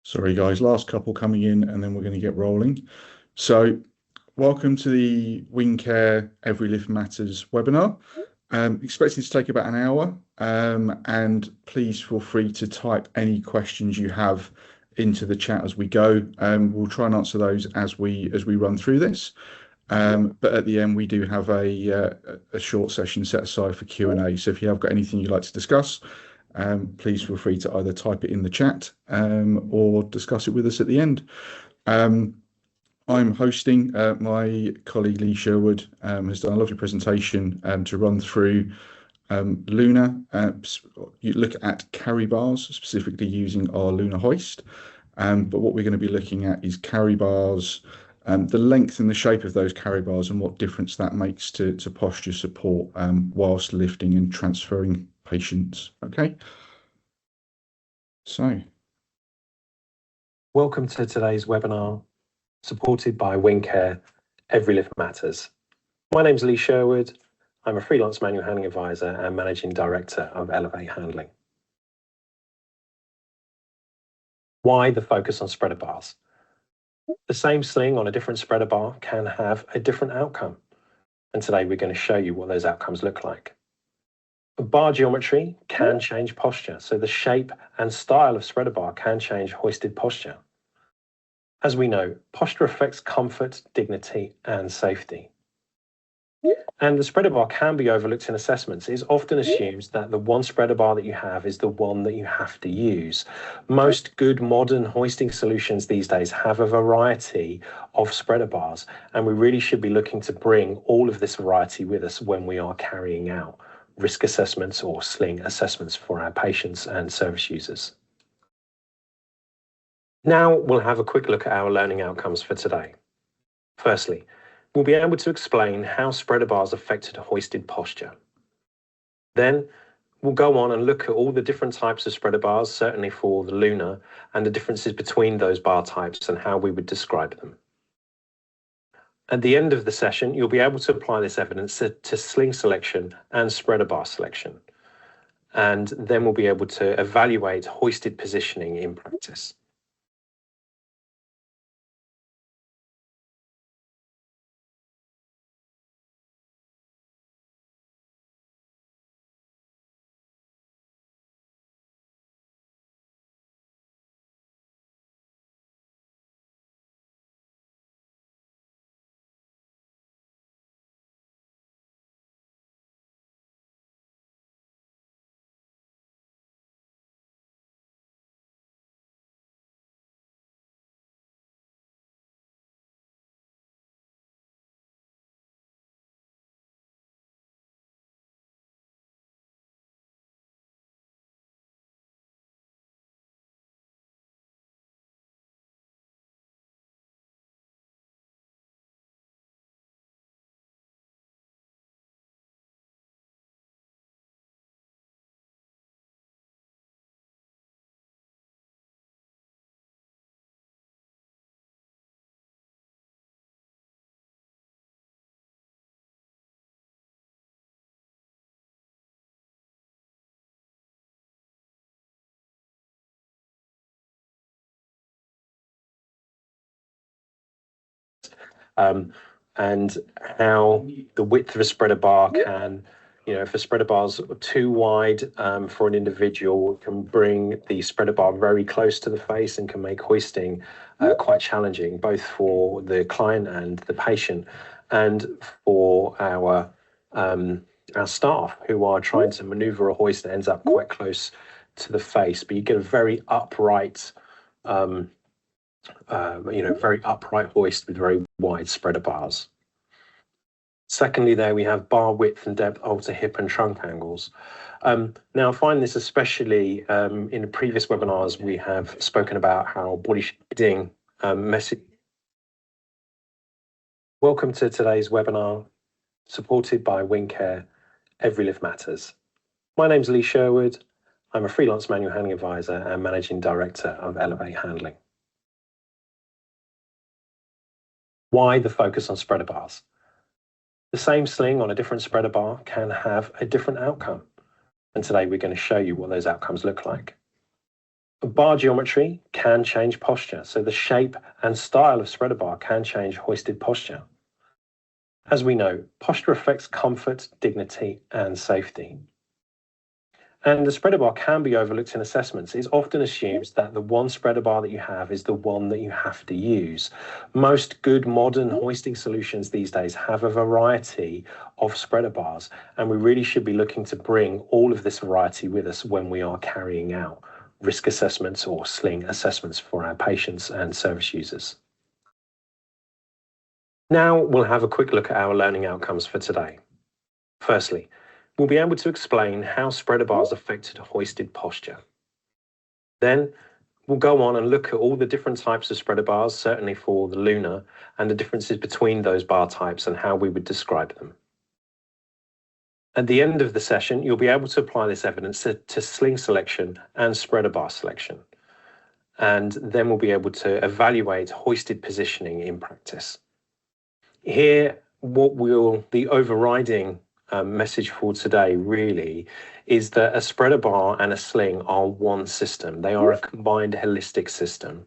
Sorry, guys, last couple coming in and then we're going to get rolling. So, welcome to the Winncare Every Lift Matters webinar. Expecting to take about an hour, and please feel free to type any questions you have into the chat as we go. We'll try and answer those as we run through this. But at the end, we do have a short session set aside for Q&A. So if you have got anything you'd like to discuss, please feel free to either type it in the chat or discuss it with us at the end. I'm hosting. My colleague Lee Sherwood has done a lovely presentation to run through Luna. You look at carry bars, specifically using our Luna hoist. But what we're going to be looking at is carry bars, the length and the shape of those carry bars and what difference that makes to posture support whilst lifting and transferring patients. Okay. So. Welcome to today's webinar, supported by Winncare Every Lift Matters. My name's Lee Sherwood. I'm a freelance manual handling advisor and managing director of Elevate Handling. Why the focus on spreader bars? The same sling on a different spreader bar can have a different outcome. And today we're going to show you what those outcomes look like. Bar geometry can change posture, so the shape and style of spreader bar can change hoisted posture. As we know, posture affects comfort, dignity, and safety. And the spreader bar can be overlooked in assessments. It's often assumed that the one spreader bar that you have is the one that you have to use. Most good modern hoisting solutions these days have a variety of spreader bars, and we really should be looking to bring all of this variety with us when we are carrying out risk assessments or sling assessments for our patients and service users. Now we'll have a quick look at our learning outcomes for today. Firstly, we'll be able to explain how spreader bars affected hoisted posture. Then we'll go on and look at all the different types of spreader bars, certainly for the Luna, and the differences between those bar types and how we would describe them. At the end of the session, you'll be able to apply this evidence to sling selection and spreader bar selection. And then we'll be able to evaluate hoisted positioning in practice. And how the width of a spreader bar can, if a spreader bar is too wide for an individual, it can bring the spreader bar very close to the face and can make hoisting quite challenging, both for the client and the patient, and for our staff who are trying to maneuver a hoist that ends up quite close to the face. But you get a very upright very upright hoist with very wide spreader bars. Secondly, there we have bar width and depth alter hip and trunk angles. Now, I find this especially in the previous webinars, we have spoken about how body shading message. Welcome to today's webinar, supported by Winncare Every Lift Matters. My name's Lee Sherwood. I'm a freelance manual handling advisor and managing director of Elevate Handling. Why the focus on spreader bars? The same sling on a different spreader bar can have a different outcome. And today we're going to show you what those outcomes look like. Bar geometry can change posture, so the shape and style of spreader bar can change hoisted posture. As we know, posture affects comfort, dignity, and safety. And the spreader bar can be overlooked in assessments. It's often assumed that the one spreader bar that you have is the one that you have to use. Most good modern hoisting solutions these days have a variety of spreader bars, and we really should be looking to bring all of this variety with us when we are carrying out risk assessments or sling assessments for our patients and service users. Now we'll have a quick look at our learning outcomes for today. Firstly, we'll be able to explain how spreader bars affected hoisted posture. Then we'll go on and look at all the different types of spreader bars, certainly for the Luna, and the differences between those bar types and how we would describe them. At the end of the session, you'll be able to apply this evidence to sling selection and spreader bar selection. And then we'll be able to evaluate hoisted positioning in practice. Here, the overriding message for today really is that a spreader bar and a sling are one system. They are a combined holistic system.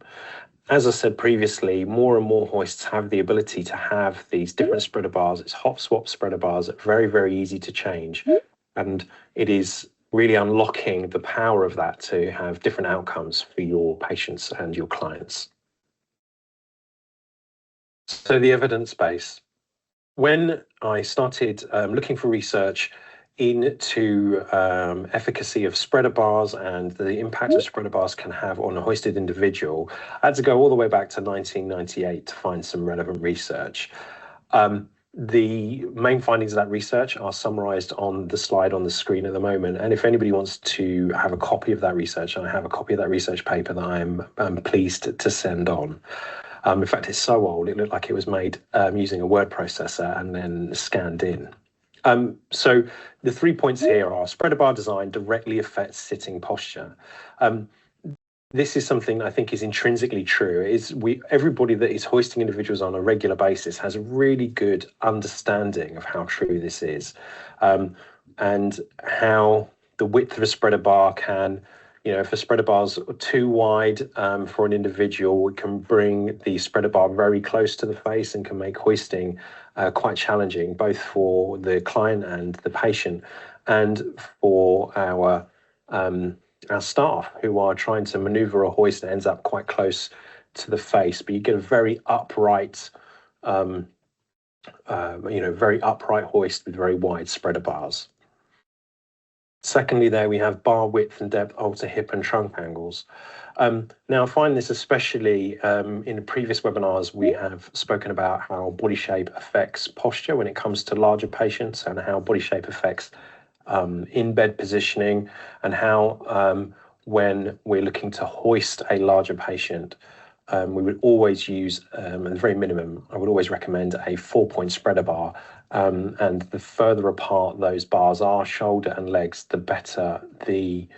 As I said previously, more and more hoists have the ability to have these different spreader bars. It's hop swap spreader bars, very, very easy to change. And it is really unlocking the power of that to have different outcomes for your patients and your clients. So the evidence base. When I started looking for research into efficacy of spreader bars and the impact of spreader bars can have on a hoisted individual, I had to go all the way back to 1998 to find some relevant research. The main findings of that research are summarized on the slide on the screen at the moment. And if anybody wants to have a copy of that research, I have a copy of that research paper that I'm pleased to send on. In fact, it's so old, it looked like it was made using a word processor and then scanned in. So the 3 points here are spreader bar design directly affects sitting posture. This is something I think is intrinsically true. Everybody that is hoisting individuals on a regular basis has a really good understanding of how true this is, and how the width of a spreader bar can, if a spreader bar is too wide for an individual, it can bring the spreader bar very close to the face and can make hoisting quite challenging, both for the client and the patient, and for our staff who are trying to maneuver a hoist that ends up quite close to the face. But you get a very upright, very upright hoist with very wide spreader bars. Secondly, there we have bar width and depth alter hip and trunk angles. Now, I find this especially in the previous webinars, we have spoken about how body shape affects posture when it comes to larger patients, and how body shape affects in-bed positioning, and how when we're looking to hoist a larger patient, we would always use, at the very minimum, I would always recommend a 4-point spreader bar. And the further apart those bars are, shoulder and legs, the better the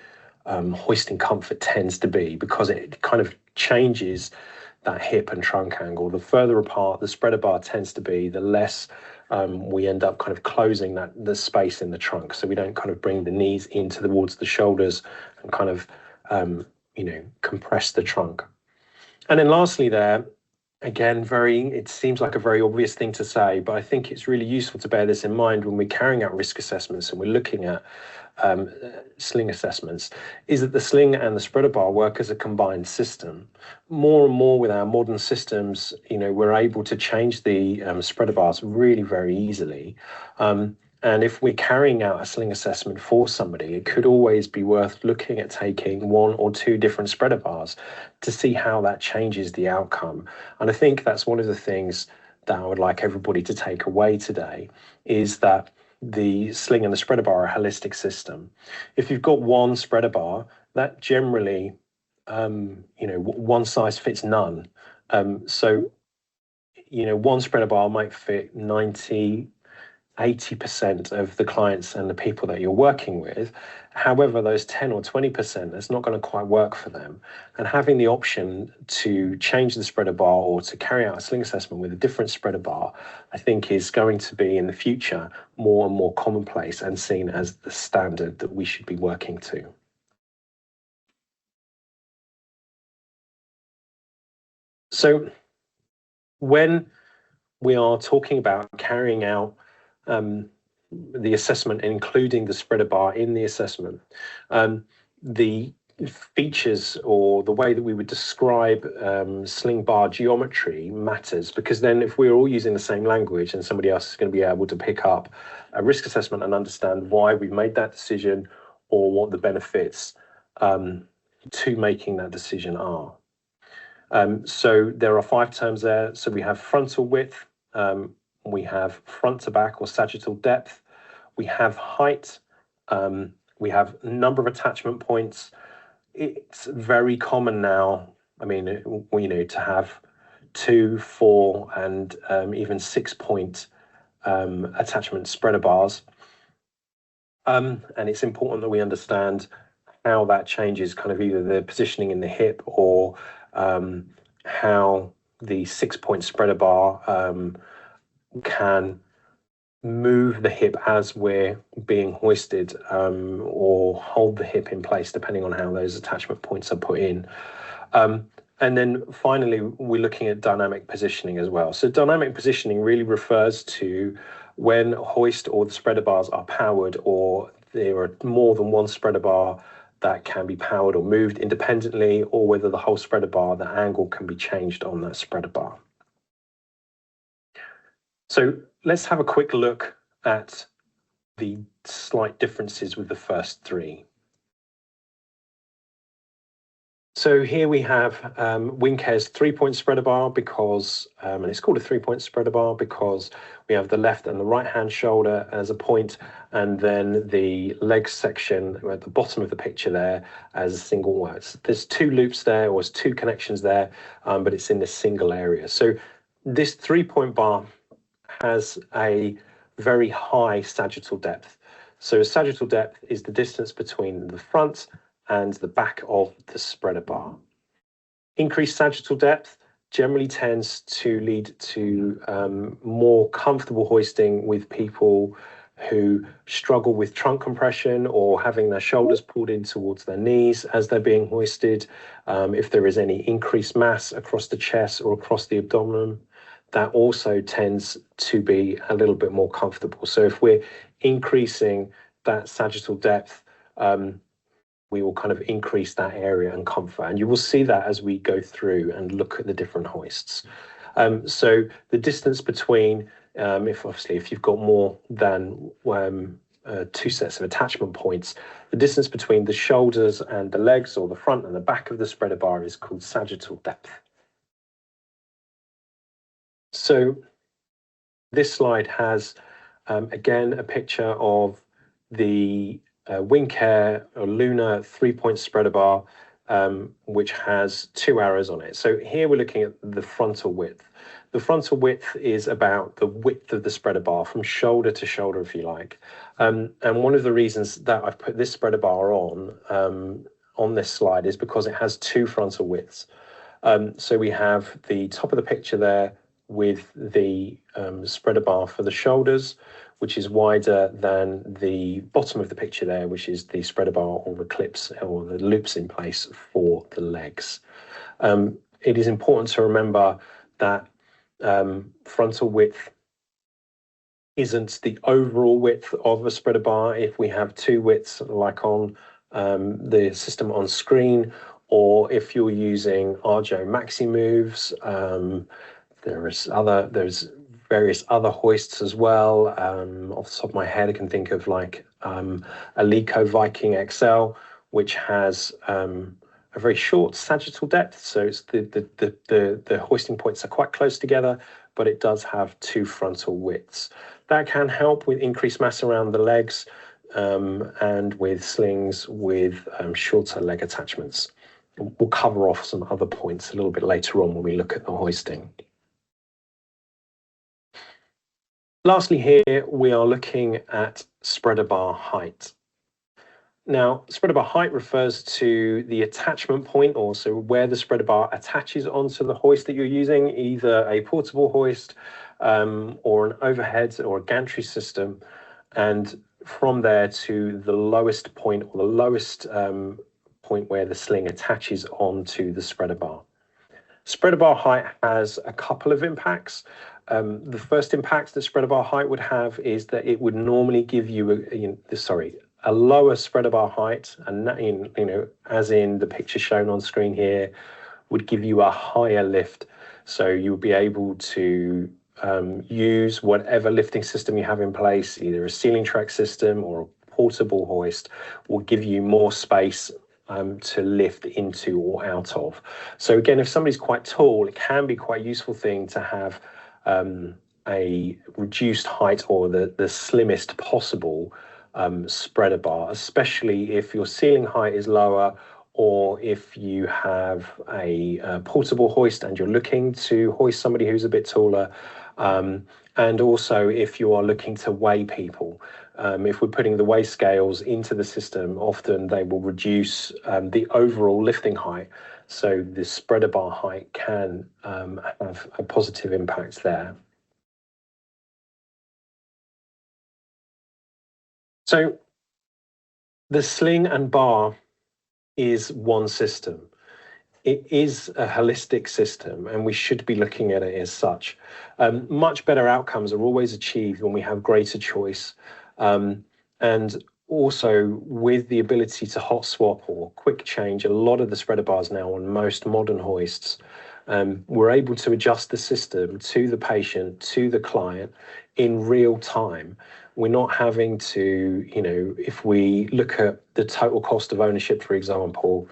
hoisting comfort tends to be, because it kind of changes that hip and trunk angle. The further apart the spreader bar tends to be, the less we end up kind of closing the space in the trunk, so we don't kind of bring the knees towards the shoulders and kind of compress the trunk. And then lastly there, again, it seems like a very obvious thing to say, but I think it's really useful to bear this in mind when we're carrying out risk assessments and we're looking at sling assessments, is that the sling and the spreader bar work as a combined system. More and more with our modern systems, we're able to change the spreader bars really very easily. And if we're carrying out a sling assessment for somebody, it could always be worth looking at taking 1 or 2 different spreader bars to see how that changes the outcome. And I think that's one of the things that I would like everybody to take away today, is that the sling and the spreader bar are a holistic system. If you've got one spreader bar, that generally, one size fits none. So one spreader bar might fit 80% of the clients and the people that you're working with. However, those 10 or 20%, that's not going to quite work for them. And having the option to change the spreader bar or to carry out a sling assessment with a different spreader bar, I think is going to be in the future more and more commonplace and seen as the standard that we should be working to. So when we are talking about carrying out the assessment, including the spreader bar in the assessment, the features or the way that we would describe sling bar geometry matters, because then if we're all using the same language, and somebody else is going to be able to pick up a risk assessment and understand why we've made that decision or what the benefits to making that decision are. So there are 5 terms there. So we have frontal width, we have front to back or sagittal depth, we have height, we have number of attachment points. It's very common now, I mean, to have 2, 4, and even 6 point attachment spreader bars. And it's important that we understand how that changes kind of either the positioning in the hip or how the 6 point spreader bar can move the hip as we're being hoisted or hold the hip in place, depending on how those attachment points are put in. And then finally, we're looking at dynamic positioning as well. So dynamic positioning really refers to when hoist or the spreader bars are powered, or there are more than one spreader bar that can be powered or moved independently, or whether the whole spreader bar, the angle can be changed on that spreader bar. So let's have a quick look at the slight differences with the first 3. So here we have Winncare's 3-point spreader bar, because, and it's called a 3-point spreader bar because we have the left and the right hand shoulder as a point, and then the leg section at the bottom of the picture there as a single word. There's 2 loops there, or there's 2 connections there, but it's in this single area. So this 3-point bar has a very high sagittal depth. So sagittal depth is the distance between the front and the back of the spreader bar. Increased sagittal depth generally tends to lead to more comfortable hoisting with people who struggle with trunk compression or having their shoulders pulled in towards their knees as they're being hoisted. If there is any increased mass across the chest or across the abdomen, that also tends to be a little bit more comfortable. So if we're increasing that sagittal depth, we will kind of increase that area and comfort. And you will see that as we go through and look at the different hoists. So the distance between, if you've got more than 2 sets of attachment points, the distance between the shoulders and the legs, or the front and the back of the spreader bar, is called sagittal depth. So this slide has, again, a picture of the Winncare or Luna 3-point spreader bar, which has 2 arrows on it. So here we're looking at the frontal width. The frontal width is about the width of the spreader bar from shoulder to shoulder, if you like. And one of the reasons that I've put this spreader bar on this slide is because it has 2 frontal widths. So we have the top of the picture there with the spreader bar for the shoulders, which is wider than the bottom of the picture there, which is the spreader bar or the clips or the loops in place for the legs. It is important to remember that frontal width isn't the overall width of a spreader bar. If we have 2 widths, like on the system on screen, or if you're using Arjo Maxi Moves, there's various other hoists as well. Off the top of my head, I can think of like Alico Viking XL, which has a very short sagittal depth. So it's the hoisting points are quite close together, but it does have 2 frontal widths. That can help with increased mass around the legs and with slings with shorter leg attachments. We'll cover off some other points a little bit later on when we look at the hoisting. Lastly, here we are looking at spreader bar height. Now, spreader bar height refers to the attachment point, also where the spreader bar attaches onto the hoist that you're using, either a portable hoist or an overhead or a gantry system, and from there to the lowest point, or the lowest point where the sling attaches onto the spreader bar. Spreader bar height has a couple of impacts. The first impact that spreader bar height would have is that it would normally give you a lower spreader bar height, and that as in the picture shown on screen here, would give you a higher lift. So you'll be able to use whatever lifting system you have in place, either a ceiling track system or a portable hoist, will give you more space to lift into or out of. So again, if somebody's quite tall, it can be quite a useful thing to have a reduced height or the slimmest possible spreader bar, especially if your ceiling height is lower, or if you have a portable hoist and you're looking to hoist somebody who's a bit taller, and also if you are looking to weigh people. If we're putting the weigh scales into the system, often they will reduce the overall lifting height. So the spreader bar height can have a positive impact there. So the sling and bar is one system. It is a holistic system, and we should be looking at it as such. Much better outcomes are always achieved when we have greater choice. And also with the ability to hot swap or quick change, a lot of the spreader bars now on most modern hoists, we're able to adjust the system to the patient, to the client in real time. We're not having to, if we look at the total cost of ownership, for example,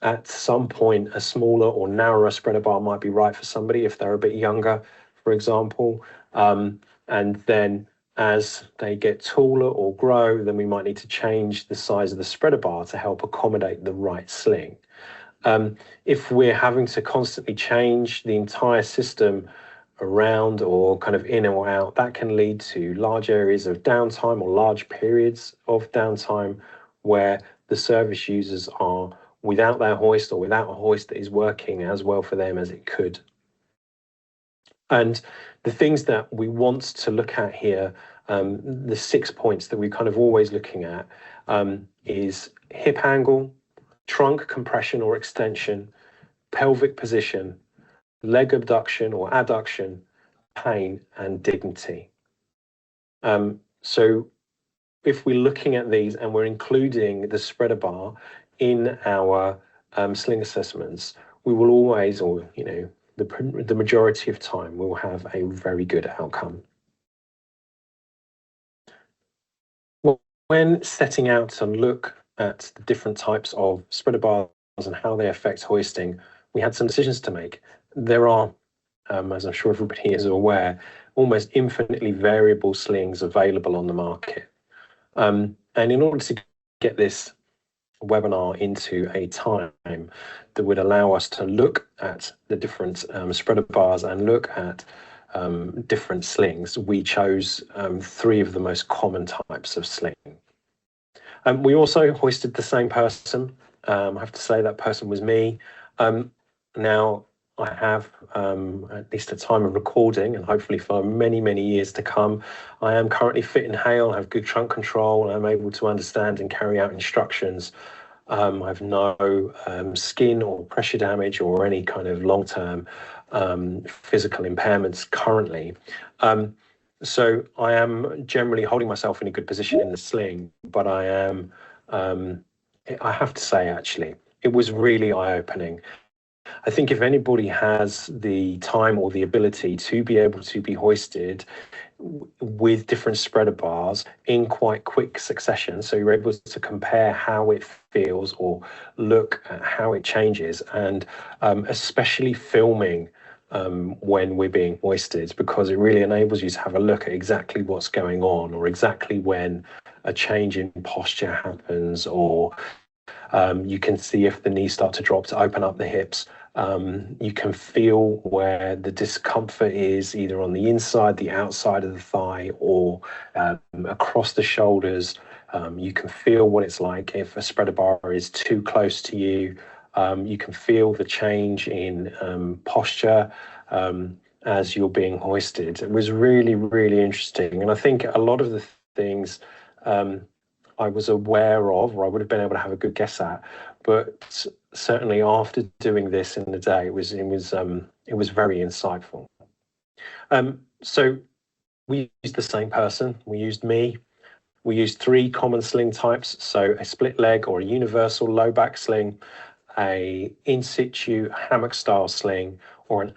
at some point, a smaller or narrower spreader bar might be right for somebody if they're a bit younger, for example. And then as they get taller or grow, then we might need to change the size of the spreader bar to help accommodate the right sling. If we're having to constantly change the entire system around or kind of in or out, that can lead to large areas of downtime or large periods of downtime where the service users are without their hoist or without a hoist that is working as well for them as it could. And the things that we want to look at here, the 6 points that we're kind of always looking at, is hip angle, trunk compression or extension, pelvic position, leg abduction or adduction, pain, and dignity. So if we're looking at these and we're including the spreader bar in our sling assessments, we will always, or the majority of time, we'll have a very good outcome. Well, when setting out to look at the different types of spreader bars and how they affect hoisting, we had some decisions to make. There are, as I'm sure everybody is aware, almost infinitely variable slings available on the market. And in order to get this webinar into a time that would allow us to look at the different spreader bars and look at different slings, we chose 3 of the most common types of sling. We also hoisted the same person. I have to say that person was me. Now, I have, at least at time of recording, and hopefully for many, many years to come, I am currently fit in Hale, I have good trunk control, and I'm able to understand and carry out instructions. I have no skin or pressure damage or any kind of long-term physical impairments currently. So I am generally holding myself in a good position in the sling, but I am, I have to say, actually, it was really eye-opening. I think if anybody has the time or the ability to be able to be hoisted with different spreader bars in quite quick succession, so you're able to compare how it feels or look at how it changes, and especially filming when we're being hoisted, because it really enables you to have a look at exactly what's going on, or exactly when a change in posture happens, or you can see if the knees start to drop to open up the hips. You can feel where the discomfort is, either on the inside, the outside of the thigh, or across the shoulders. You can feel what it's like if a spreader bar is too close to you. You can feel the change in posture as you're being hoisted. It was really, really interesting. And I think a lot of the things I was aware of, or I would have been able to have a good guess at, but certainly after doing this in the day, it was very insightful. So we used the same person. We used me. We used 3 common sling types, so a split leg or a universal low back sling, a in situ hammock style sling, or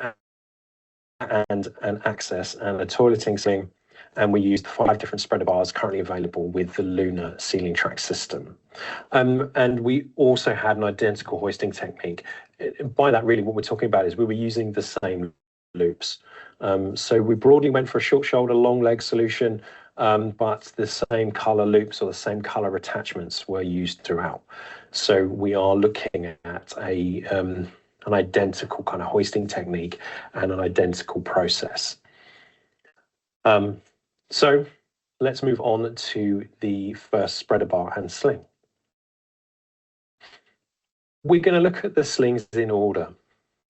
an access and a toileting sling. And we used 5 different spreader bars currently available with the Lunar ceiling track system. And we also had an identical hoisting technique. By that, really, what we're talking about is we were using the same loops. So we broadly went for a short shoulder, long leg solution, but the same color loops or the same color attachments were used throughout. So we are looking at an identical kind of hoisting technique and an identical process. So let's move on to the first spreader bar and sling. We're going to look at the slings in order.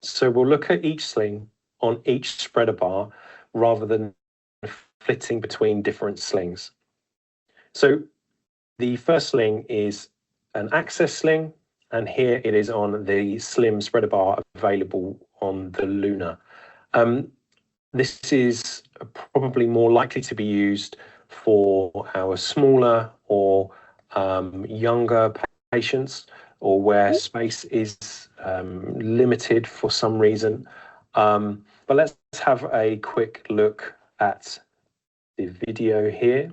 So we'll look at each sling on each spreader bar rather than flitting between different slings. So the first sling is an access sling, and here it is on the slim spreader bar available on the Lunar. This is probably more likely to be used for our smaller or younger patients, or where space is limited for some reason. But let's have a quick look at the video here.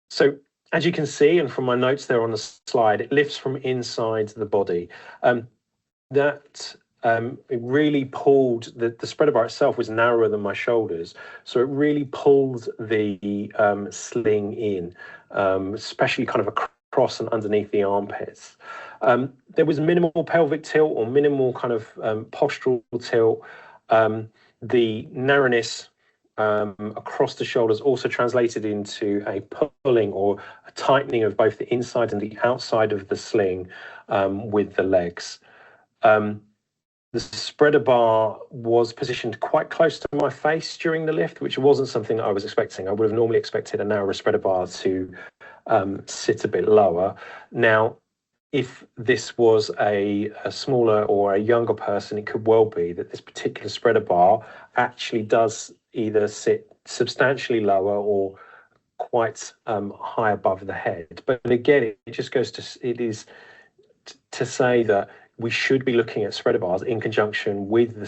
So as you can see, and from my notes there on the slide, it lifts from inside the body. It really pulled, the spreader bar itself was narrower than my shoulders, so it really pulled the sling in, especially kind of across and underneath the armpits. There was minimal pelvic tilt or minimal kind of postural tilt. The narrowness across the shoulders also translated into a pulling or a tightening of both the inside and the outside of the sling with the legs. The spreader bar was positioned quite close to my face during the lift, which wasn't something that I was expecting. I would have normally expected a narrower spreader bar to sit a bit lower. Now, if this was a smaller or a younger person, it could well be that this particular spreader bar actually does either sit substantially lower or quite high above the head. But again, it just goes to say that we should be looking at spreader bars in conjunction with the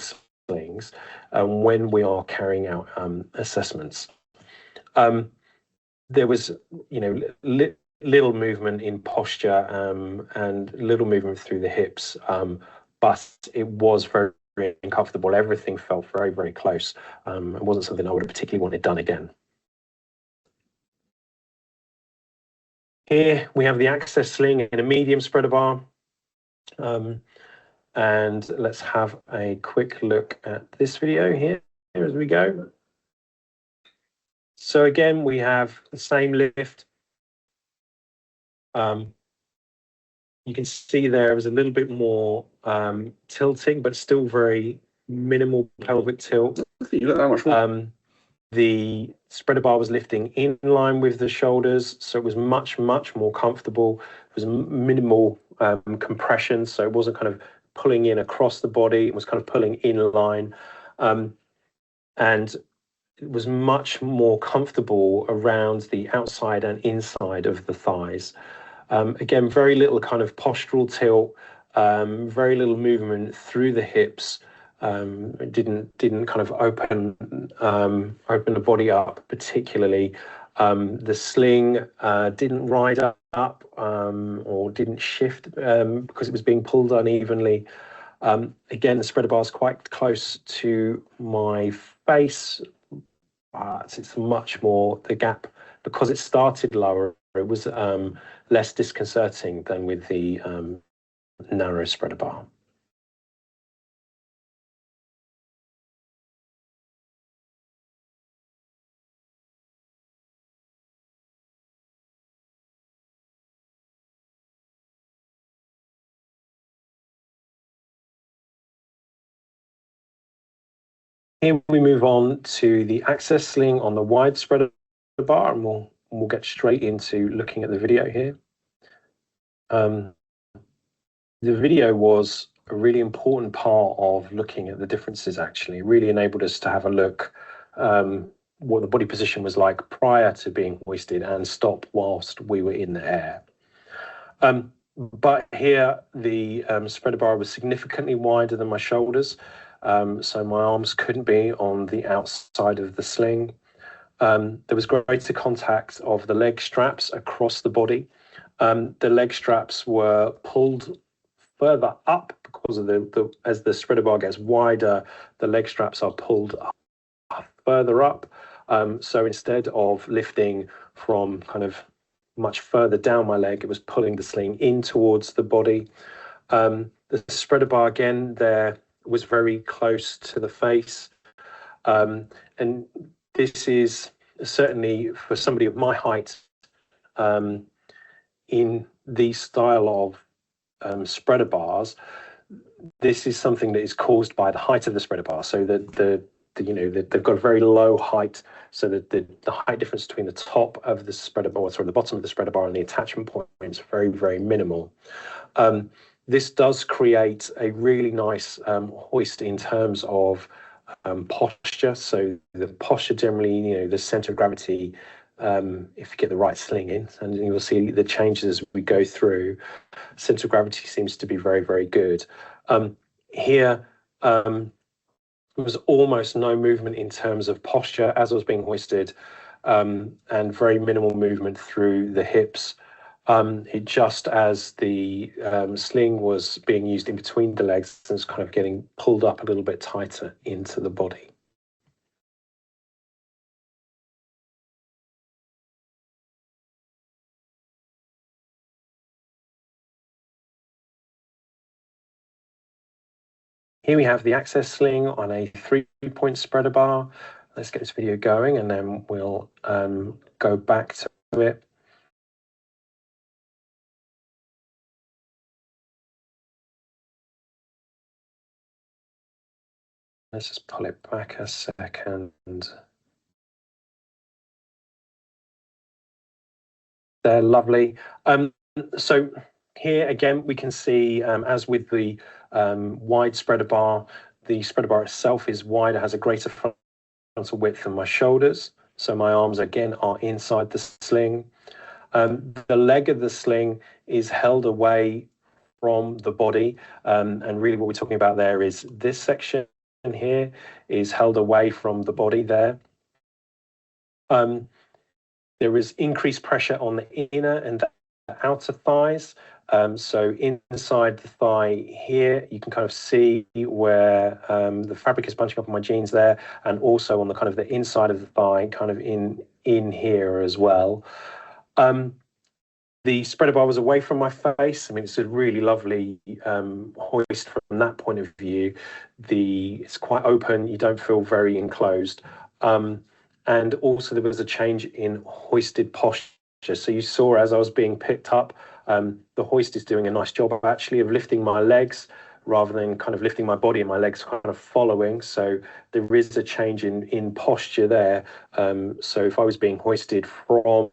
slings when we are carrying out assessments. There was, little movement in posture and little movement through the hips, but it was very, very uncomfortable. Everything felt very, very close. It wasn't something I would have particularly wanted done again. Here we have the access sling in a medium spreader bar. And let's have a quick look at this video here as we go. So again, we have the same lift. You can see there is a little bit more tilting, but still very minimal pelvic tilt. You look that much more. The spreader bar was lifting in line with the shoulders, so it was much, much more comfortable. It was minimal compression, so it wasn't kind of pulling in across the body. It was kind of pulling in line. And it was much more comfortable around the outside and inside of the thighs. Again, very little kind of postural tilt, very little movement through the hips. It didn't kind of open the body up particularly. The sling didn't ride up or didn't shift because it was being pulled unevenly. Again, the spreader bar is quite close to my face. It's much more, the gap, because it started lower, it was less disconcerting than with the narrow spreader bar. Here we move on to the access sling on the wide spreader bar, and we'll get straight into looking at the video here. The video was a really important part of looking at the differences, actually. It really enabled us to have a look what the body position was like prior to being hoisted and stop whilst we were in the air. But here the spreader bar was significantly wider than my shoulders, so my arms couldn't be on the outside of the sling. There was greater contact of the leg straps across the body. The leg straps were pulled further up because of as the spreader bar gets wider, the leg straps are pulled further up. So instead of lifting from kind of much further down my leg, it was pulling the sling in towards the body. The spreader bar again there was very close to the face. And this is certainly for somebody of my height, in the style of spreader bars, this is something that is caused by the height of the spreader bar. So that they've got a very low height, so that the height difference between the top of the spreader bar, the bottom of the spreader bar, and the attachment point is very, very minimal. This does create a really nice hoist in terms of posture. So the posture generally, the center of gravity, if you get the right sling in, and you'll see the changes as we go through, center of gravity seems to be very, very good. Here, there was almost no movement in terms of posture as I was being hoisted, and very minimal movement through the hips. It just as the sling was being used in between the legs, and was kind of getting pulled up a little bit tighter into the body. Here we have the access sling on a 3-point spreader bar. Let's get this video going and then we'll go back to it. Let's just pull it back a second. They're lovely. So here again, we can see, as with the wide spreader bar, the spreader bar itself is wider, has a greater frontal width than my shoulders. So my arms again are inside the sling. The leg of the sling is held away from the body. And really what we're talking about there is this section here is held away from the body there. There is increased pressure on the inner and the outer thighs. So inside the thigh here, you can kind of see where the fabric is bunching up on my jeans there, and also on the kind of the inside of the thigh, kind of in here as well. The spreader bar was away from my face. I mean, it's a really lovely hoist from that point of view. It's quite open. You don't feel very enclosed. And also there was a change in hoisted posture. So you saw as I was being picked up, the hoist is doing a nice job actually of lifting my legs rather than kind of lifting my body and my legs kind of following. So there is a change in posture there. So if I was being hoisted from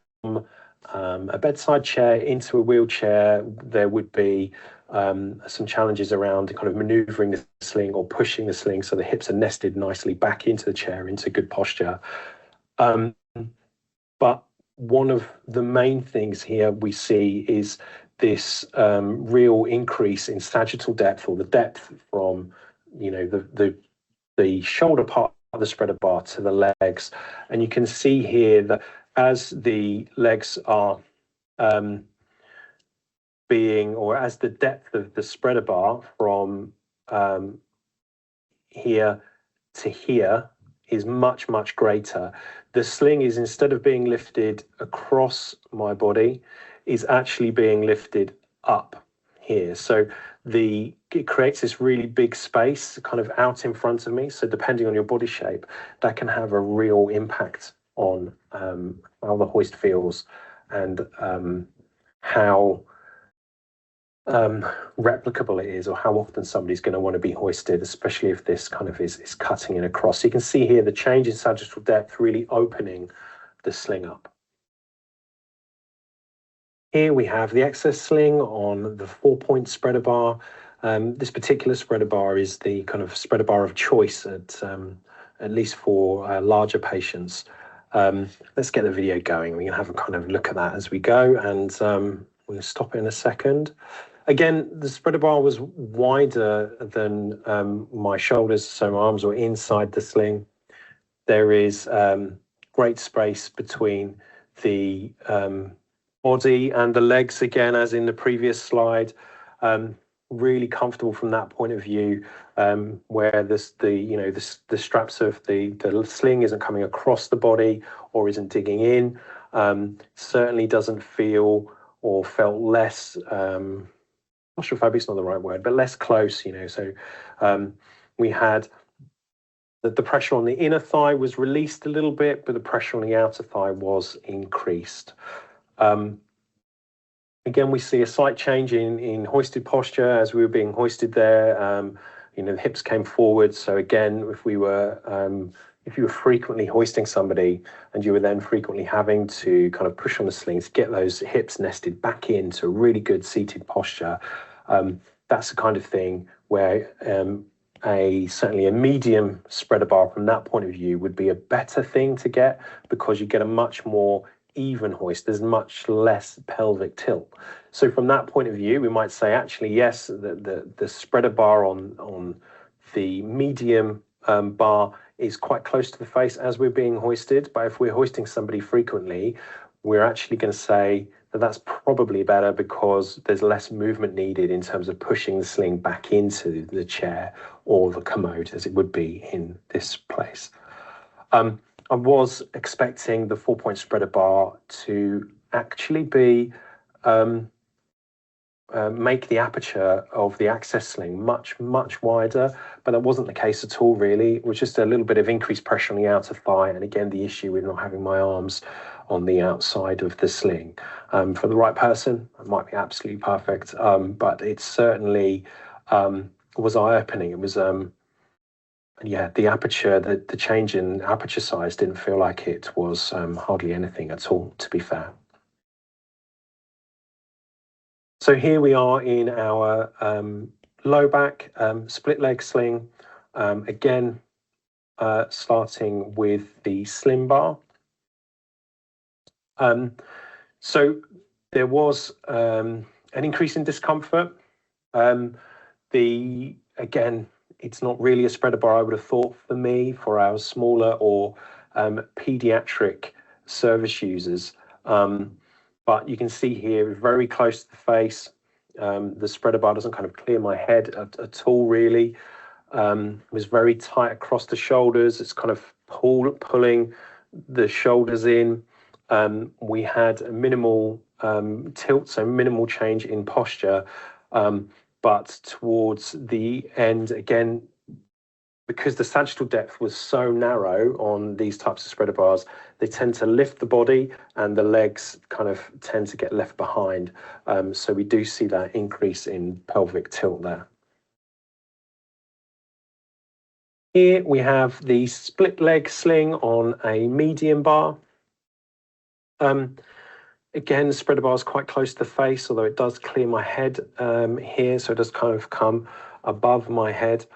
a bedside chair into a wheelchair, there would be some challenges around kind of maneuvering the sling or pushing the sling so the hips are nested nicely back into the chair, into good posture. But one of the main things here we see is this real increase in sagittal depth, or the depth from the shoulder part of the spreader bar to the legs. And you can see here that as the legs are as the depth of the spreader bar from here to here is much, much greater, the sling is, instead of being lifted across my body, is actually being lifted up here. So it creates this really big space kind of out in front of me. So depending on your body shape, that can have a real impact on how the hoist feels and how replicable it is, or how often somebody's going to want to be hoisted, especially if this kind of is cutting in across. So you can see here the change in sagittal depth really opening the sling up. Here we have the excess sling on the 4-point spreader bar. This particular spreader bar is the kind of spreader bar of choice at least for larger patients. Let's get the video going. We can have a kind of look at that as we go, and we'll stop it in a second. Again, the spreader bar was wider than my shoulders, so my arms were inside the sling. There is great space between the body and the legs, again, as in the previous slide. Really comfortable from that point of view, where the straps of the sling isn't coming across the body or isn't digging in. Certainly doesn't feel or felt less, claustrophobic is not the right word, but less close, So we had the pressure on the inner thigh was released a little bit, but the pressure on the outer thigh was increased. Again, we see a slight change in hoisted posture as we were being hoisted there. The hips came forward. So again, if you were frequently hoisting somebody and you were then frequently having to kind of push on the sling to get those hips nested back into a really good seated posture, that's the kind of thing where certainly a medium spreader bar from that point of view would be a better thing to get, because you get a much more even hoist. There's much less pelvic tilt. So from that point of view, we might say, actually, yes, the spreader bar on the medium bar is quite close to the face as we're being hoisted. But if we're hoisting somebody frequently, we're actually going to say that that's probably better, because there's less movement needed in terms of pushing the sling back into the chair or the commode, as it would be in this place. I was expecting the 4-point spreader bar to actually be make the aperture of the access sling much wider, but that wasn't the case at all, really. It was just a little bit of increased pressure on the outer thigh, and again, the issue with not having my arms on the outside of the sling. For the right person, it might be absolutely perfect, but it certainly was eye-opening. It was the aperture, the change in aperture size didn't feel like it was hardly anything at all, to be fair. So here we are in our low back split leg sling, again, starting with the slim bar. So there was an increase in discomfort. Again, it's not really a spreader bar, I would have thought, for me, for our smaller or pediatric service users. But you can see here, very close to the face. The spreader bar doesn't kind of clear my head at all, really. It was very tight across the shoulders. It's kind of pulling the shoulders in. We had a minimal tilt, so minimal change in posture. But towards the end, again, because the sagittal depth was so narrow on these types of spreader bars, they tend to lift the body and the legs kind of tend to get left behind. So we do see that increase in pelvic tilt there. Here we have the split leg sling on a medium bar. Again, the spreader bar is quite close to the face, although it does clear my head here, so it does kind of come above my head.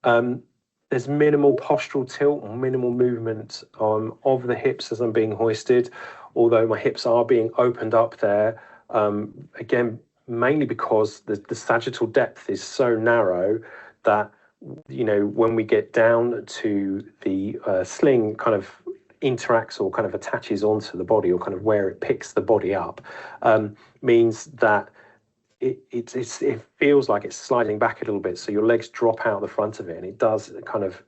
There's minimal postural tilt or minimal movement of the hips as I'm being hoisted, although my hips are being opened up there. Again, mainly because the sagittal depth is so narrow that, when we get down to the sling kind of interacts or kind of attaches onto the body, or kind of where it picks the body up, means that it feels like it's sliding back a little bit, so your legs drop out the front of it, and it does kind of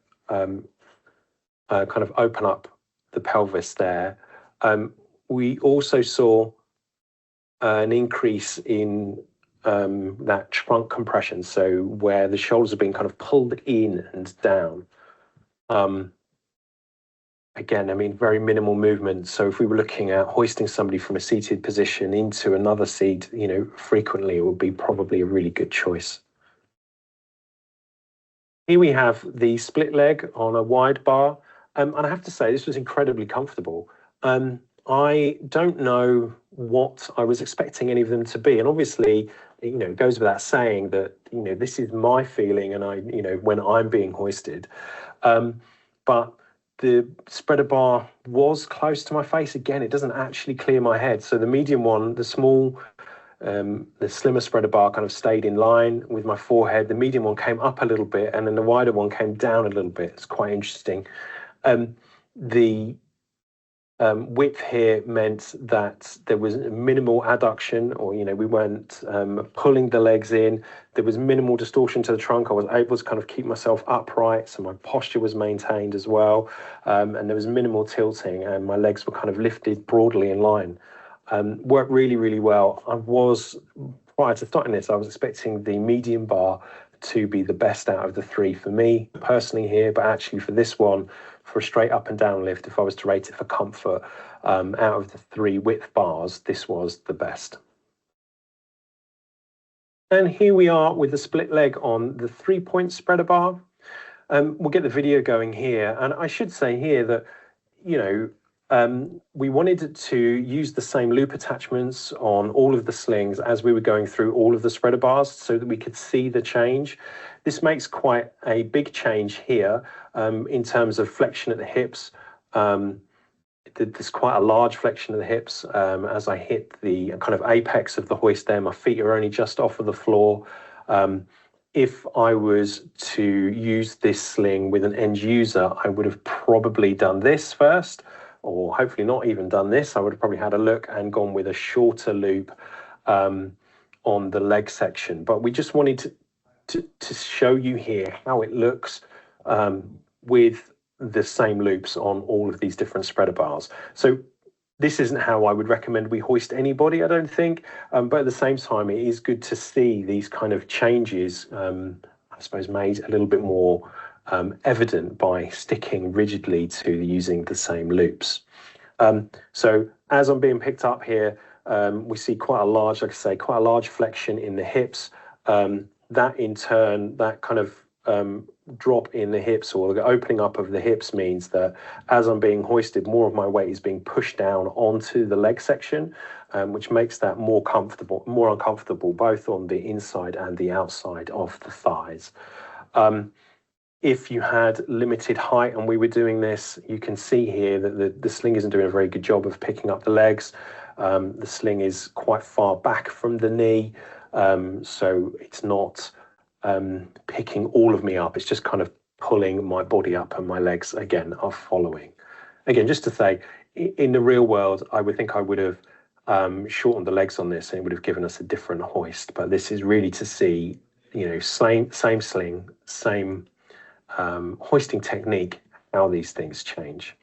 open up the pelvis there. We also saw an increase in that trunk compression, so where the shoulders are being kind of pulled in and down. again, I mean, very minimal movement. So if we were looking at hoisting somebody from a seated position into another seat, frequently, it would be probably a really good choice. Here we have the split leg on a wide bar. And I have to say, this was incredibly comfortable. I don't know what I was expecting any of them to be. And obviously, it goes without saying that, this is my feeling and when I'm being hoisted. But the spreader bar was close to my face. Again, it doesn't actually clear my head. So the medium one, the slimmer spreader bar kind of stayed in line with my forehead. The medium one came up a little bit, and then the wider one came down a little bit. It's quite interesting. The width here meant that there was minimal adduction, or we weren't pulling the legs in. There was minimal distortion to the trunk. I was able to kind of keep myself upright, so my posture was maintained as well, and there was minimal tilting, and my legs were kind of lifted broadly in line. Worked really, really well. Prior to starting this, I was expecting the medium bar to be the best out of the three for me personally here, but actually for this one, for a straight up and down lift, if I was to rate it for comfort, out of the three width bars, this was the best. And here we are with the split leg on the 3-point spreader bar. We'll get the video going here. And I should say here that, we wanted to use the same loop attachments on all of the slings as we were going through all of the spreader bars so that we could see the change. This makes quite a big change here in terms of flexion at the hips. There's quite a large flexion of the hips as I hit the kind of apex of the hoist there. My feet are only just off of the floor. If I was to use this sling with an end user, I would have probably done this first, or hopefully not even done this. I would have probably had a look and gone with a shorter loop on the leg section. But we just wanted to show you here how it looks with the same loops on all of these different spreader bars. So this isn't how I would recommend we hoist anybody, I don't think. But at the same time, it is good to see these kind of changes, I suppose, made a little bit more evident by sticking rigidly to using the same loops. So as I'm being picked up here, we see quite a large, like I say, quite a large flexion in the hips. That in turn, that kind of drop in the hips or the opening up of the hips means that as I'm being hoisted, more of my weight is being pushed down onto the leg section, which makes that more uncomfortable, both on the inside and the outside of the thighs. If you had limited height and we were doing this, you can see here that the sling isn't doing a very good job of picking up the legs. The sling is quite far back from the knee, so it's not picking all of me up. It's just kind of pulling my body up, and my legs, again, are following. Again, just to say, in the real world, I would think I would have shortened the legs on this and it would have given us a different hoist. But this is really to see, same sling, same hoisting technique, how these things change.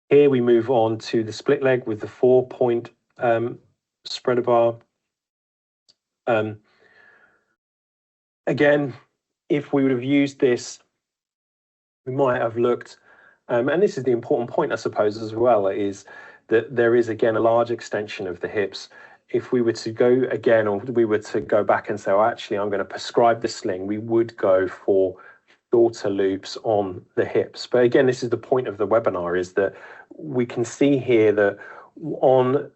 Here we move on to the split leg with the 4-point spreader bar. Again, if we would have used this, we might have looked, and this is the important point, I suppose, as well, is that there is, again, a large extension of the hips. If we were to go again, or we were to go back and say, oh, actually, I'm going to prescribe the sling, we would go for shorter loops on the hips. But again, this is the point of the webinar, is that we can see here that on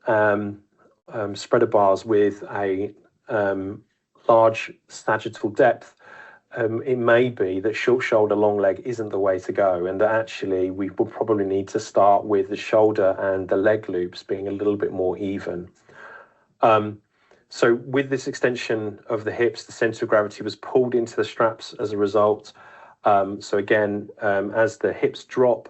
spreader bars with a large sagittal depth, it may be that short shoulder, long leg isn't the way to go, and that actually we will probably need to start with the shoulder and the leg loops being a little bit more even. So with this extension of the hips, the center of gravity was pulled into the straps as a result. So again, as the hips drop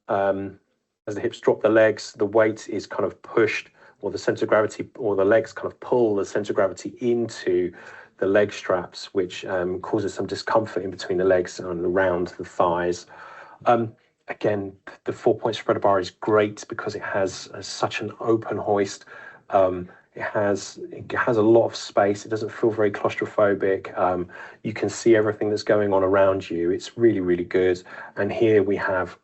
the legs, the weight is kind of pushed, or the center of gravity, or the legs kind of pull the center of gravity into the leg straps, which causes some discomfort in between the legs and around the thighs. Again, the 4-point spreader bar is great because it has such an open hoist. It has a lot of space. It doesn't feel very claustrophobic. You can see everything that's going on around you. It's really, really good. And here we have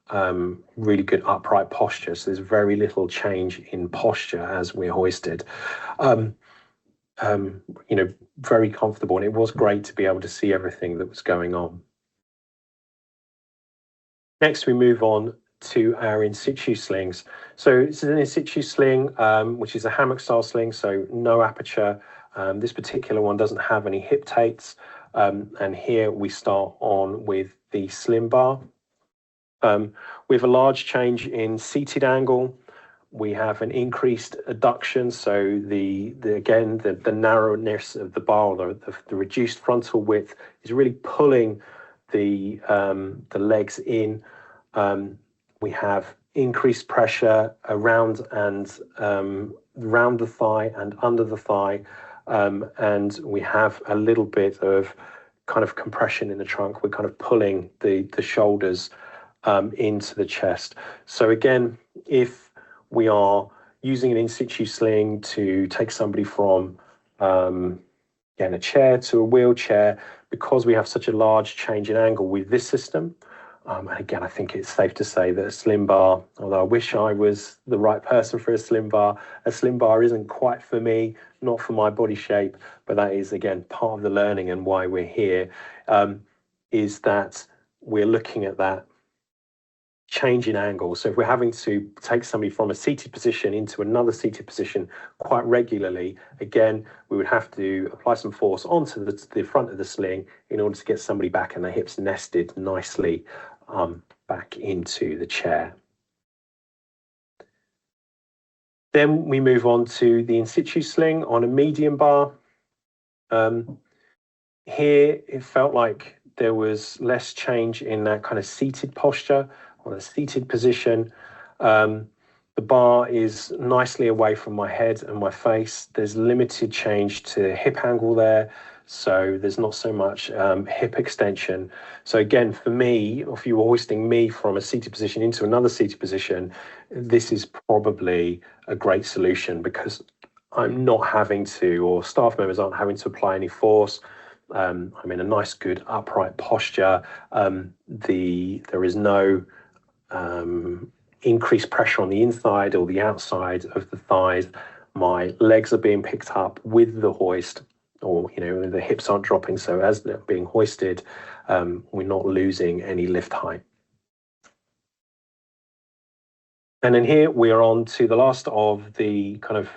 really good upright posture. So there's very little change in posture as we're hoisted. Very comfortable. And it was great to be able to see everything that was going on. Next, we move on to our in situ slings. So it's an in situ sling, which is a hammock style sling, so no aperture. This particular one doesn't have any hip tates. And here we start on with the slim bar. We have a large change in seated angle. We have an increased adduction, so the narrowness of the bar, the reduced frontal width is really pulling the legs in. We have increased pressure around the thigh and under the thigh, and we have a little bit of kind of compression in the trunk. We're kind of pulling the shoulders into the chest. So again, if we are using an in situ sling to take somebody from a chair to a wheelchair, because we have such a large change in angle with this system, and again, I think it's safe to say that a slim bar, although I wish I was the right person for a slim bar isn't quite for me, not for my body shape, but that is, again, part of the learning and why we're here, is that we're looking at that change in angle. So if we're having to take somebody from a seated position into another seated position quite regularly, again, we would have to apply some force onto the front of the sling in order to get somebody back and their hips nested nicely back into the chair. Then we move on to the in situ sling on a medium bar. Here, it felt like there was less change in that kind of seated posture, on a seated position. The bar is nicely away from my head and my face. There's limited change to hip angle there, so there's not so much hip extension. So again, for me, if you were hoisting me from a seated position into another seated position, this is probably a great solution because I'm not having to, or staff members aren't having to apply any force. I'm in a nice, good, upright posture. There is no increased pressure on the inside or the outside of the thighs. My legs are being picked up with the hoist, or the hips aren't dropping. So as they're being hoisted, we're not losing any lift height. And then here we are on to the last of the kind of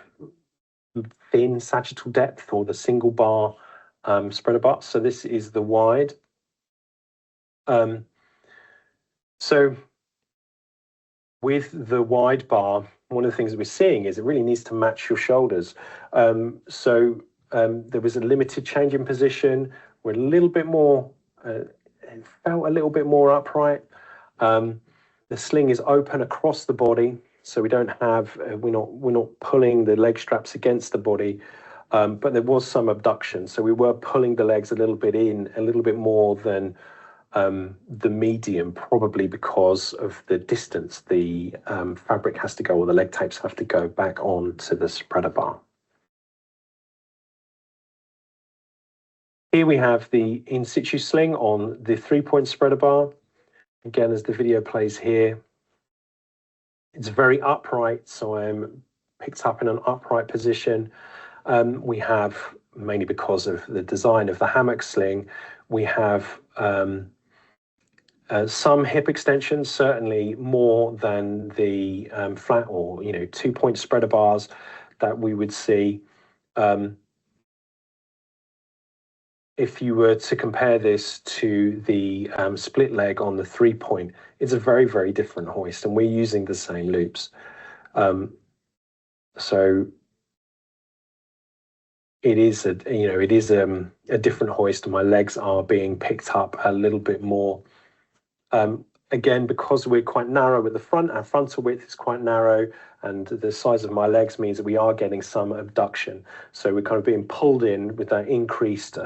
thin sagittal depth, or the single bar spreader bar. So this is the wide. So with the wide bar, one of the things that we're seeing is it really needs to match your shoulders. So there was a limited change in position. We're a little bit more, it felt a little bit more upright. The sling is open across the body, so we don't have, we're not pulling the leg straps against the body, but there was some abduction. So we were pulling the legs a little bit in, a little bit more than the medium, probably because of the distance the fabric has to go, or the leg tapes have to go back onto the spreader bar. Here we have the in situ sling on the 3-point spreader bar. Again, as the video plays here, it's very upright, so I'm picked up in an upright position. We have, mainly because of the design of the hammock sling, we have some hip extension, certainly more than the flat or 2-point spreader bars that we would see. If you were to compare this to the split leg on the 3-point, it's a very, very different hoist, and we're using the same loops. So it is a different hoist. My legs are being picked up a little bit more. Again, because we're quite narrow at the front, our frontal width is quite narrow, and the size of my legs means that we are getting some abduction. So we're kind of being pulled in with that increased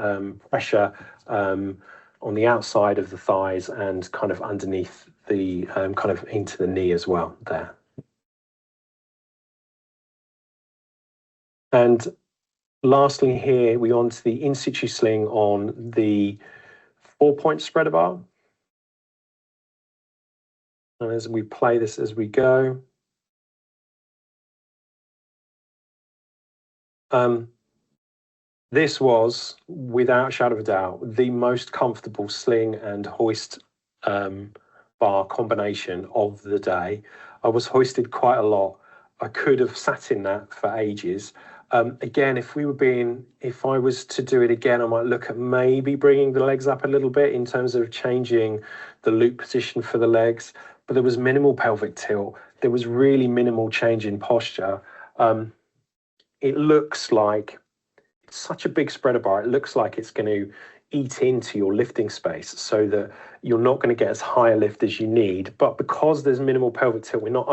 pressure on the outside of the thighs and kind of underneath the kind of into the knee as well there. And lastly here, we on to the in situ sling on the 4-point spreader bar. And as we play this as we go, this was, without a shadow of a doubt, the most comfortable sling and hoist bar combination of the day. I was hoisted quite a lot. I could have sat in that for ages. Again, if I was to do it again, I might look at maybe bringing the legs up a little bit in terms of changing the loop position for the legs, but there was minimal pelvic tilt. There was really minimal change in posture. It looks like it's such a big spreader bar. It looks like it's going to eat into your lifting space so that you're not going to get as high a lift as you need. But because there's minimal pelvic tilt, we're not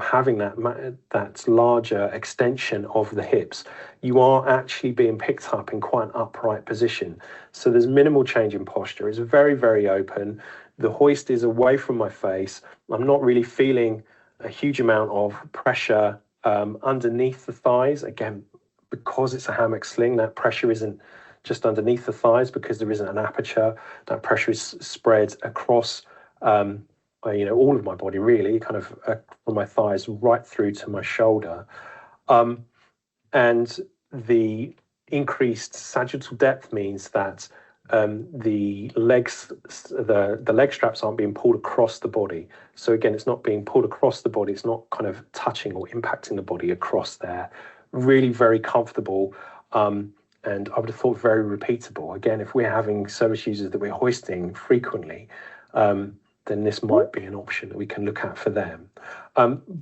having that larger extension of the hips. You are actually being picked up in quite an upright position. So there's minimal change in posture. It's very, very open. The hoist is away from my face. I'm not really feeling a huge amount of pressure underneath the thighs. Again, because it's a hammock sling, that pressure isn't just underneath the thighs because there isn't an aperture. That pressure is spread across all of my body, really, kind of from my thighs right through to my shoulder. And the increased sagittal depth means that the leg straps aren't being pulled across the body. So again, it's not being pulled across the body. It's not kind of touching or impacting the body across there. Really very comfortable. And I would have thought very repeatable. Again, if we're having service users that we're hoisting frequently, then this might be an option that we can look at for them.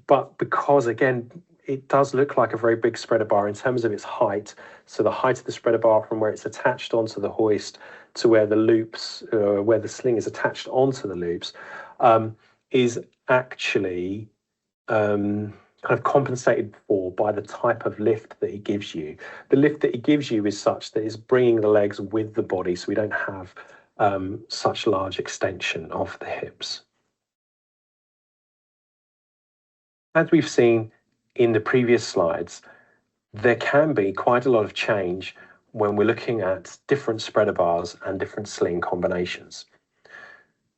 But because, again, it does look like a very big spreader bar in terms of its height. So the height of the spreader bar from where it's attached onto the hoist to where the loops, where the sling is attached onto the loops, is actually kind of compensated for by the type of lift that it gives you. The lift that it gives you is such that it's bringing the legs with the body, so we don't have such large extension of the hips. As we've seen in the previous slides, there can be quite a lot of change when we're looking at different spreader bars and different sling combinations.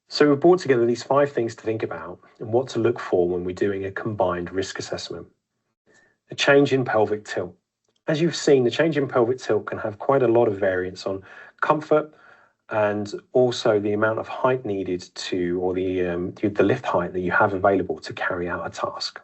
So we've brought together these 5 things to think about and what to look for when we're doing a combined risk assessment. A change in pelvic tilt. As you've seen, the change in pelvic tilt can have quite a lot of variance on comfort and also the amount of height needed to, or the lift height that you have available to carry out a task.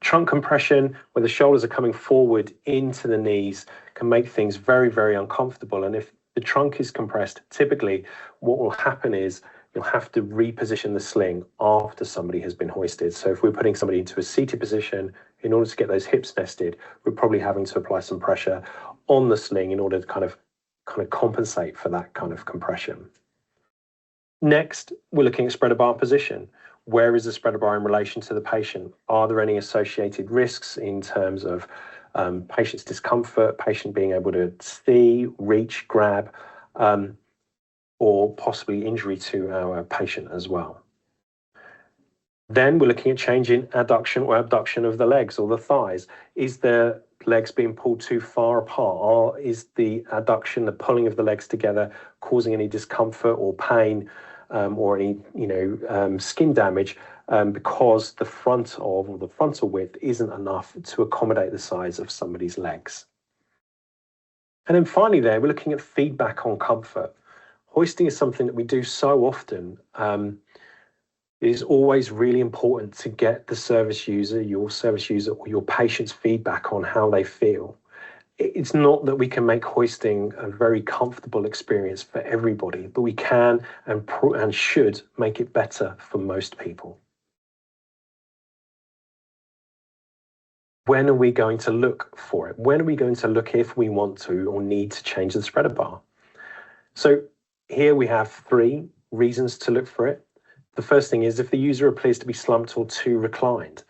Trunk compression, where the shoulders are coming forward into the knees, can make things very, very uncomfortable. And if the trunk is compressed, typically what will happen is you'll have to reposition the sling after somebody has been hoisted. So if we're putting somebody into a seated position, in order to get those hips nested, we're probably having to apply some pressure on the sling in order to kind of compensate for that kind of compression. Next, we're looking at spreader bar position. Where is the spreader bar in relation to the patient? Are there any associated risks in terms of patient's discomfort, patient being able to see, reach, grab, or possibly injury to our patient as well? Then we're looking at changing adduction or abduction of the legs or the thighs. Is the legs being pulled too far apart? Or is the adduction, the pulling of the legs together, causing any discomfort or pain or any skin damage because the frontal width isn't enough to accommodate the size of somebody's legs? And then finally there, we're looking at feedback on comfort. Hoisting is something that we do so often. It is always really important to get the service user, your service user, or your patient's feedback on how they feel. It's not that we can make hoisting a very comfortable experience for everybody, but we can and should make it better for most people. When are we going to look for it? When are we going to look if we want to or need to change the spreader bar? So here we have 3 reasons to look for it. The first thing is if the user appears to be slumped or too reclined.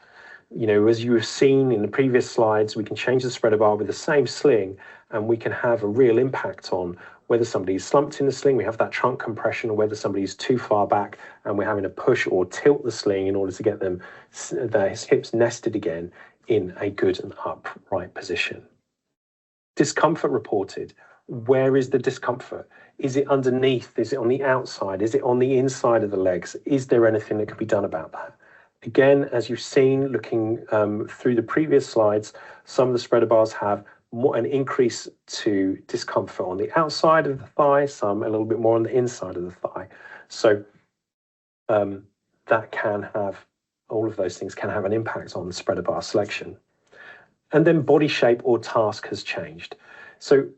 as you have seen in the previous slides, we can change the spreader bar with the same sling, and we can have a real impact on whether somebody's slumped in the sling, we have that trunk compression, or whether somebody's too far back and we're having to push or tilt the sling in order to get them their hips nested again in a good and upright position. Discomfort reported. Where is the discomfort? Is it underneath? Is it on the outside? Is it on the inside of the legs? Is there anything that can be done about that? Again, as you've seen, looking through the previous slides, some of the spreader bars have an increase to discomfort on the outside of the thigh, some a little bit more on the inside of the thigh. So that can have, all of those things can have an impact on the spreader bar selection. And then body shape or task has changed. So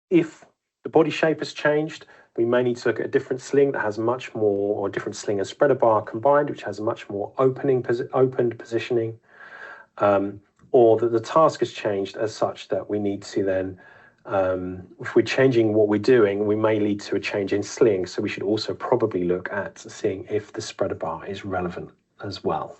if the body shape has changed, we may need to look at a different sling that has much more, or a different sling and spreader bar combined, which has a much more opened positioning, or that the task has changed as such that we need to then, if we're changing what we're doing, we may lead to a change in sling. So we should also probably look at seeing if the spreader bar is relevant as well.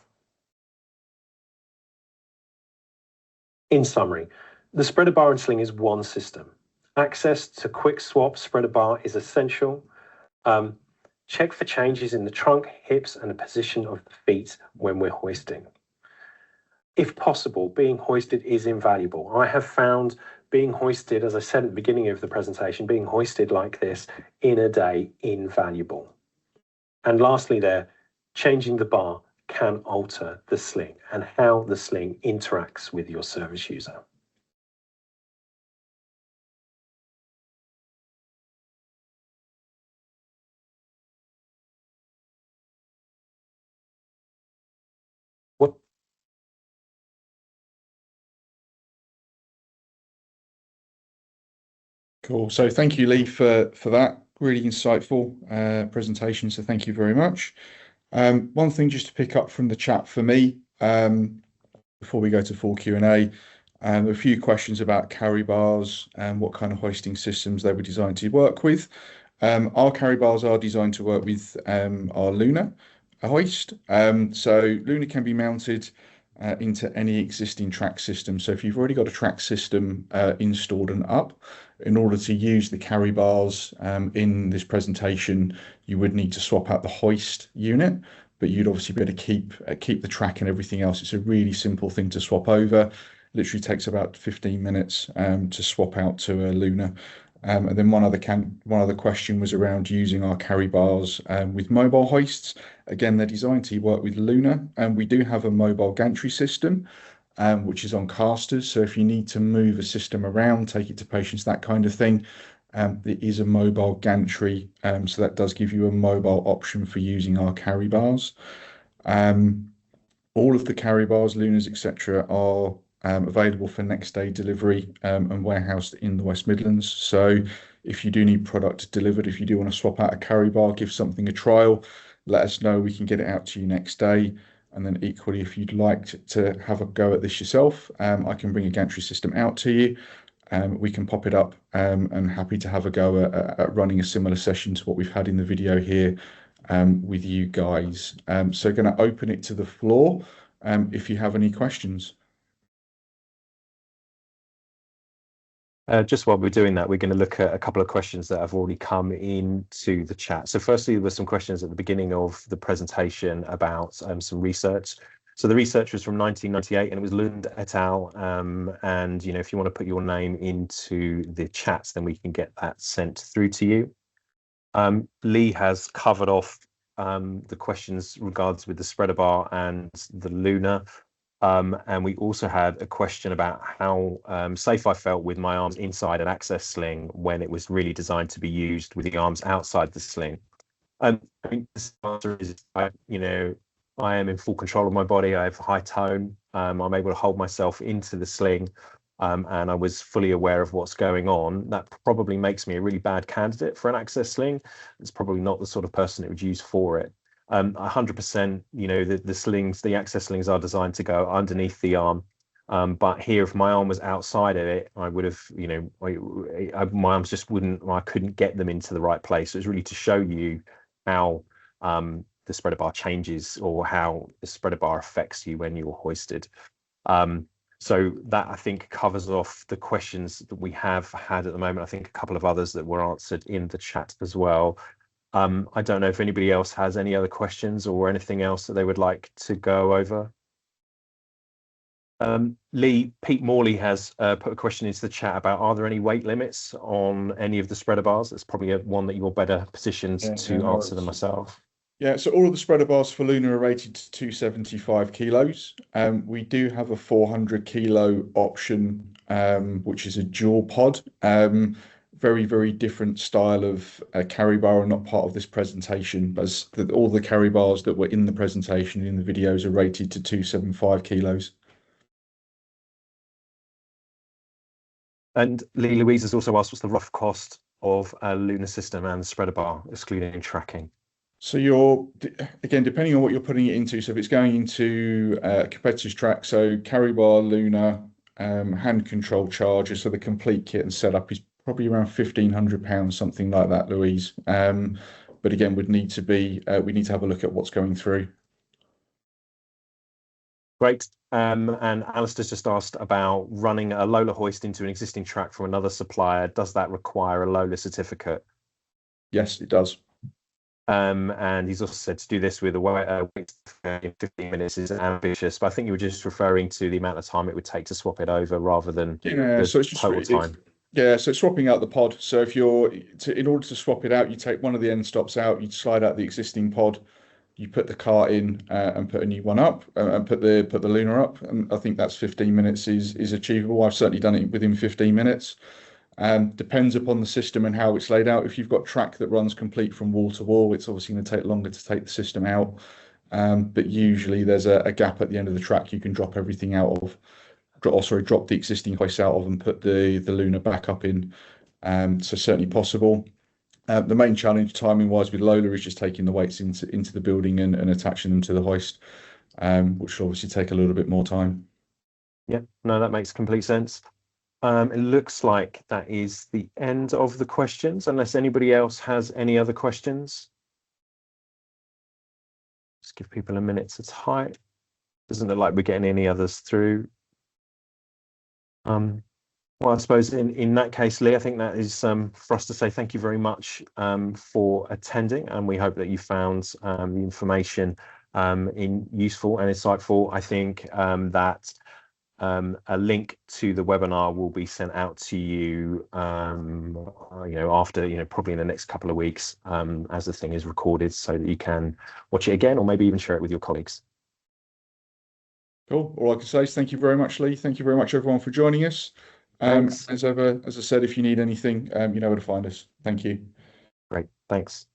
In summary, the spreader bar and sling is one system. Access to quick swap spreader bar is essential. Check for changes in the trunk, hips, and the position of the feet when we're hoisting. If possible, being hoisted is invaluable. I have found being hoisted, as I said at the beginning of the presentation, being hoisted like this in a day invaluable. And lastly there, changing the bar can alter the sling and how the sling interacts with your service user. Cool. So thank you, Lee, for that really insightful presentation. So thank you very much. One thing just to pick up from the chat for me, before we go to full Q&A, a few questions about carry bars and what kind of hoisting systems they were designed to work with. Our carry bars are designed to work with our Luna hoist. So Luna can be mounted into any existing track system. So if you've already got a track system installed and up, in order to use the carry bars in this presentation, you would need to swap out the hoist unit, but you'd obviously be able to keep the track and everything else. It's a really simple thing to swap over. Literally takes about 15 minutes to swap out to a Luna. And then one other question was around using our carry bars with mobile hoists. Again, they're designed to work with Luna, and we do have a mobile gantry system, which is on casters. So if you need to move a system around, take it to patients, that kind of thing, there is a mobile gantry. So that does give you a mobile option for using our carry bars. All of the carry bars, Lunas, etc., are available for next day delivery and warehoused in the West Midlands. So if you do need product delivered, if you do want to swap out a carry bar, give something a trial, let us know. We can get it out to you next day. And then equally, if you'd like to have a go at this yourself, I can bring a gantry system out to you. We can pop it up and happy to have a go at running a similar session to what we've had in the video here with you guys. So going to open it to the floor if you have any questions. Just while we're doing that, we're going to look at a couple of questions that have already come into the chat. So firstly, there were some questions at the beginning of the presentation about some research. So the research was from 1998 and it was Lund et al. And if you want to put your name into the chat, then we can get that sent through to you. Lee has covered off the questions regards with the spreader bar and the Luna. And we also had a question about how safe I felt with my arms inside an access sling when it was really designed to be used with the arms outside the sling. I think the answer is, I am in full control of my body. I have high tone. I'm able to hold myself into the sling, and I was fully aware of what's going on. That probably makes me a really bad candidate for an access sling. It's probably not the sort of person it would use for it. 100%, the slings, the access slings are designed to go underneath the arm. But here, if my arm was outside of it, I would have, my arms just wouldn't, I couldn't get them into the right place. So it's really to show you how the spreader bar changes or how the spreader bar affects you when you're hoisted. So that, I think, covers off the questions that we have had at the moment. I think a couple of others that were answered in the chat as well. I don't know if anybody else has any other questions or anything else that they would like to go over. Lee, Pete Morley has put a question into the chat about, are there any weight limits on any of the spreader bars? That's probably one that you're better positioned to answer than myself. Yeah, so all of the spreader bars for Luna are rated to 275 kilos. We do have a 400 kilo option, which is a dual pod. Very, very different style of carry bar, and not part of this presentation, as all the carry bars that were in the presentation in the videos are rated to 275 kilos. And Lee Louise has also asked, what's the rough cost of a Luna system and the spreader bar, excluding tracking? So you're, again, depending on what you're putting it into. So if it's going into a competitor's track, so carry bar, Luna, hand control charger, so the complete kit and setup is probably around £1,500, something like that, Louise. But again, we need to have a look at what's going through. Great. And Alistair's just asked about running a Lola hoist into an existing track from another supplier. Does that require a Lola certificate? Yes, it does. And he's also said to do this with a weight in 15 minutes is ambitious, but I think you were just referring to the amount of time it would take to swap it over rather than so it's just total time. So swapping out the pod. So if in order to swap it out, you take one of the end stops out, you slide out the existing pod, you put the cart in and put a new one up, and put the Luna up, and I think that's 15 minutes is achievable. I've certainly done it within 15 minutes. Depends upon the system and how it's laid out. If you've got track that runs complete from wall to wall, it's obviously going to take longer to take the system out. But usually there's a gap at the end of the track you can drop everything out of. Drop the existing hoist out of and put the Luna back up in. So certainly possible. The main challenge timing wise with Lola is just taking the weights into the building and attaching them to the hoist, which will obviously take a little bit more time. Yeah, no, that makes complete sense. It looks like that is the end of the questions, unless anybody else has any other questions. Just give people a minute to type. Doesn't look like we're getting any others through. Well, I suppose in that case, Lee, I think that is for us to say thank you very much for attending, and we hope that you found the information useful and insightful. I think that a link to the webinar will be sent out to you, after, probably in the next couple of weeks, as the thing is recorded, so that you can watch it again or maybe even share it with your colleagues. Cool. All I can say is thank you very much, Lee. Thank you very much, everyone, for joining us. As ever, as I said, if you need anything, you know where to find us. Thank you. Great. Thanks.